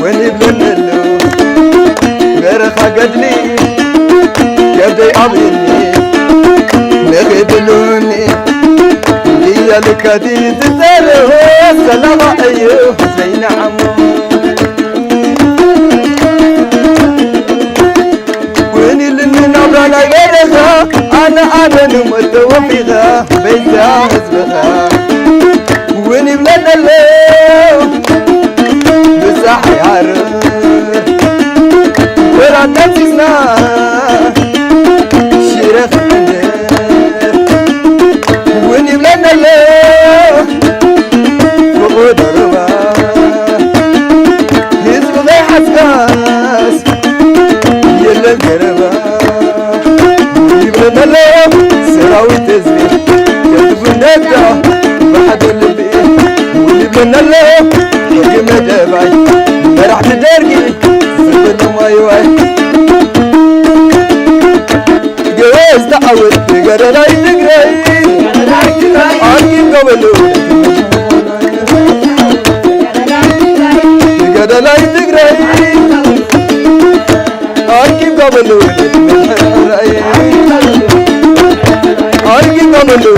ونبلنلو غرخ قدلي يبدي عبيني نغدلوني هي الكديد تره سلام أيوه زين عمو ويني اللي نبرانا غيرها أنا نمتوفيها بيتا حزبها ويني بلنلو بساحي عرف ورانتنا شيرخ ويني بلنلو وقود ربا حزب غي حسكاس يلا القربا ويني بلنلو سراوي تزمي كتب النبدا بحد اللبي ويني بلنلو حكم دبي فرح تدرقي زبل ما يواي جواز تعود تقدر لا تقرأي أركب قبله تقدر لا تقرأي أركب قبله أركب قبله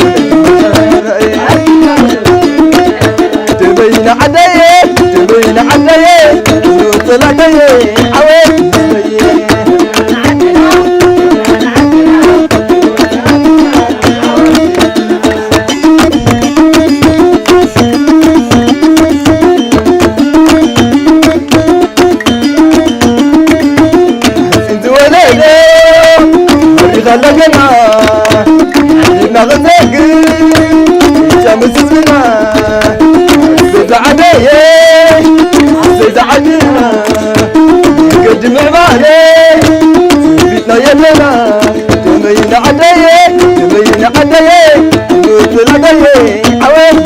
تبين عدايا تبين عدايا طلع دايا عوين انت وليلة مريضة لقنا نغزاك شمس زمنا زيد عدايا زيد عدايا قدم عبالي بيتنا يلنا تمين عدايا تمين عدايا مثل عدايا عوين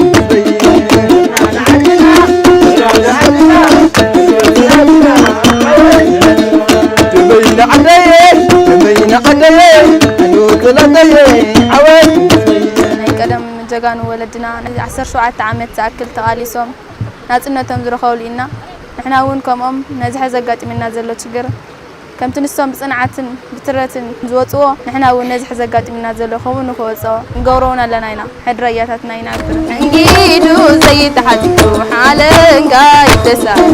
تمين عدايا تمين عدايا مثل عدايا عوين قدم جغان ولدنا 17 عامت تاكل تقاليصهم ناصنتهم زرخول لنا نحنا ون كمهم نزح زغاطمنا زلو چغر كمت نسوم بصنعتن بترتن زوصو نحنا ون نزح زغاطمنا زلو خون نكوصو نغورونا لناينا حدرياتاتنا ينابر انجيدو زي تحدو حالن غاي تساي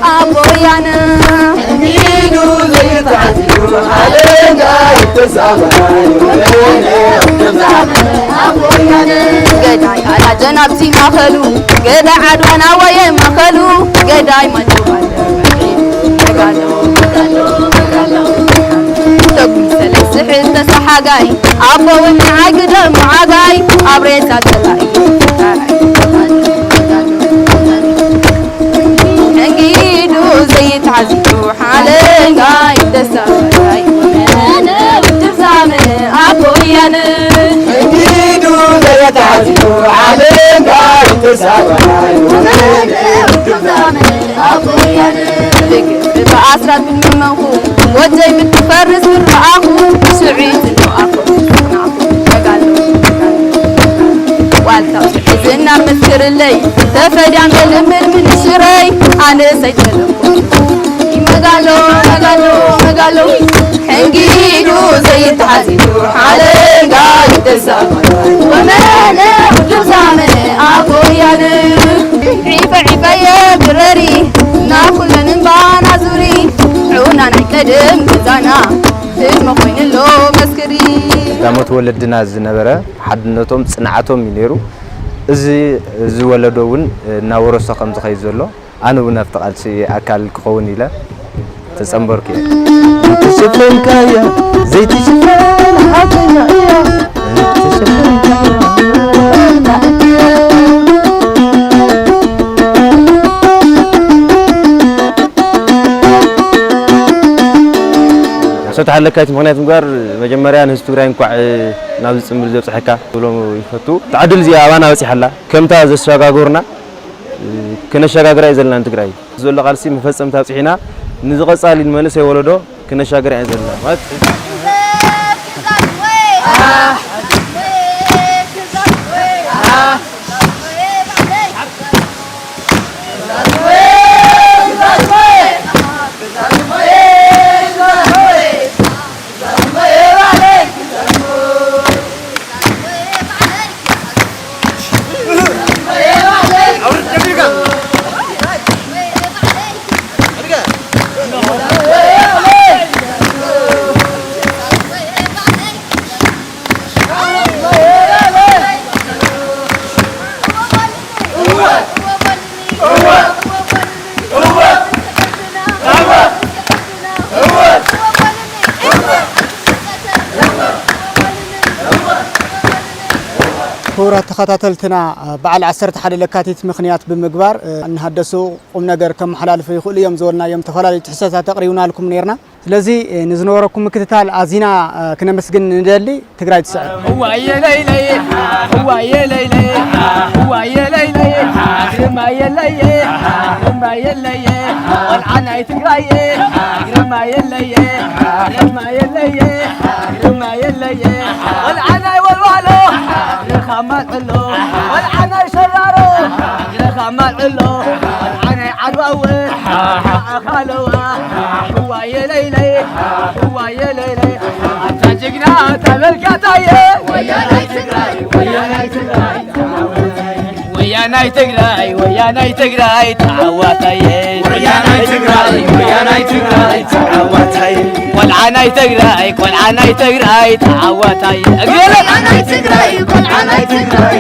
ابويانا انجيدو زي تحدو حالن غاي تساي قداي على جنابتي ما خلو قداي عدوانا ويا ما خلو قداي ما جوال تقول سلس حس سحاجاي ابو ونعقد معاجاي ابريتا تلاي نجيدو زي تعزيو حالين قاي تساي انا بتزامن ابو يانا تعزيو عليك قاعد تساوي بأسرة من مخو وجاي متفرس من رأخو سعيد إنه أخو والتو حزنا مسكر اللي تفدي عن من الشري أنا سيتلو مقالو حنجيدو زي تعزيو عليك قاعد تساوي ومانا وجزامن أبويانا عيفة يا برري ناكل نبانا زوري عونا نقدم بزانا المخوين اللو مسكري دامت ولدنا زنبرة حدنتهم صنعتهم ينيرو زي ولدون ناورث خمس خيزلو أنا بنفتقد شيء أكل كون إلى تسمبرك تشوفن كايا زي تشوفن حقنا يا تشوفن صوت حلقات مغنيات مقار مجمريا نستوراين كوع نابز صمر زب صحكا بلو يفتو تعدل زي ابانا وصي حلا كمتا زشغاغورنا كنشغاغرا يزلنا تግራይ زول قالسي مفصم تاصحينا نزقصال المنس يولدو كنشغاغرا يزلنا مات ክቡራት ተኸታተልትና በዓል 11 ለካቲት ምኽንያት ብምግባር እንሃደሱ ቁም ነገር ከመሓላልፉ ይኽእሉ እዮም ዝበልናዮም ተፈላለዩ ትሕዝቶታት ተቕሪብናልኩም ነርና ስለዚ ንዝነበረኩም ምክትታል ኣዚና ክነመስግን ንደሊ ትግራይ ትስዕር ዋየ ለይለይ ዋየ ለይለይ ዋየ ለይለይ ግርማየ ለየ ግርማየ ለየ ወልዓናይ ትግራይ ግርማየ ለየ ግርማየ ለየ ግርማየ ለየ ወልዓናይ ወልዋሎ ረኻማጥሎ ወልዓናይ ሸራሮ ረኻማጥሎ ወልዓናይ ዓድዋው ኣኻለዋ ዋየ ለይለይ ዋየ ለይለይ አንተ ጀግና ተመልካታየ ወያናይ ትግራይ ወያናይ ትግራይ ወያናይ ትግራይ ወያናይ ትግራይ ተዓዋታየ ወያናይ ትግራይ ወያናይ ትግራይ ተዓዋታየ ቆልዓናይ ትግራይ ቆልዓናይ ትግራይ ተዓዋታየ ወያናይ ትግራይ ቆልዓናይ ትግራይ